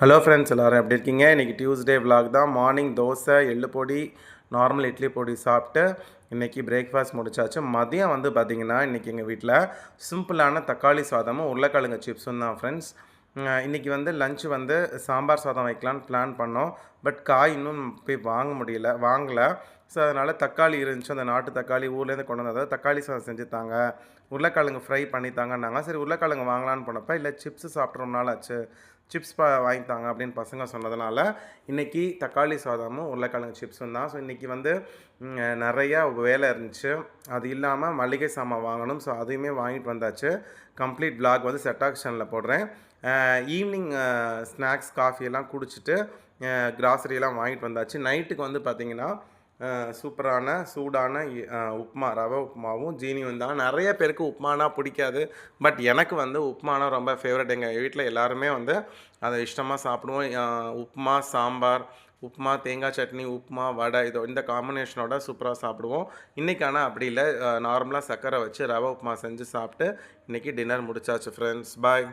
Hello friends, எல்லோரும் எப்படி இருக்கீங்க? இன்றைக்கி டியூஸ்டே விலாக் தான். மார்னிங் தோசை, எள்ளு பொடி, நார்மல் இட்லி பொடி சாப்பிட்டு இன்றைக்கி பிரேக்ஃபாஸ்ட் முடிச்சாச்சு. மதியம் வந்து பார்த்திங்கன்னா இன்றைக்கி எங்கள் வீட்டில் சிம்பிளான தக்காளி சாதமும் உருளைக்கிழங்கு சிப்ஸும் தான் ஃப்ரெண்ட்ஸ். இன்றைக்கி வந்து லஞ்சு வந்து சாம்பார் சாதம் வைக்கலான்னு பிளான் பண்ணோம். பட் காய் இன்னும் போய் வாங்கலை. ஸோ அதனால் தக்காளி இருந்துச்சு, அந்த நாட்டு தக்காளி ஊர்லேருந்து கொண்டு வந்தது. தக்காளி சாதம் செஞ்சு தாங்க, உருளைக்கிழங்கு ஃப்ரை பண்ணி தாங்கன்னாங்க. சரி உருளைக்கிழங்கு வாங்கலான்னு போனப்போ, இல்லை சிப்ஸு சாப்பிட்டு ரொம்ப நாள் ஆச்சு, சிப்ஸ் வாங்கி தாங்க அப்படின்னு பசங்க சொன்னதுனால இன்றைக்கி தக்காளி சாதமும் உருளைக்கிழங்கு சிப்ஸும் தான். ஸோ இன்றைக்கி வந்து நிறையா வேலை இருந்துச்சு. அது இல்லாமல் மளிகை சாமான் வாங்கணும். ஸோ அதையுமே வாங்கிட்டு வந்தாச்சு. கம்ப்ளீட் விலாக் வந்து செட் ஆக்ஷனில் போடுறேன். ஈவினிங் ஸ்நாக்ஸ் காஃபியெல்லாம் குடிச்சிட்டு கிராசரியெல்லாம் வாங்கிட்டு வந்தாச்சு. நைட்டுக்கு வந்து பார்த்திங்கன்னா சூப்பரான சூடான உப்புமா, ரவை உப்புமாவும் ஜீனியும் தான். நிறைய பேருக்கு உப்புமானா பிடிக்காது. பட் எனக்கு வந்து உப்புமானா ரொம்ப ஃபேவரட். எங்கள் வீட்டில் எல்லாருமே வந்து அதை இஷ்டமாக சாப்பிடுவோம். உப்புமா, சாம்பார், உப்புமா, தேங்காய் சட்னி, உப்புமா, வடை, இந்த காம்பினேஷனோட சூப்பராக சாப்பிடுவோம். இன்றைக்கி ஆனால் அப்படி இல்லை. நார்மலாக சர்க்கரை வச்சு ரவை உப்புமா செஞ்சு சாப்பிட்டு இன்றைக்கி டின்னர் முடிச்சாச்சு ஃப்ரெண்ட்ஸ். பாய்.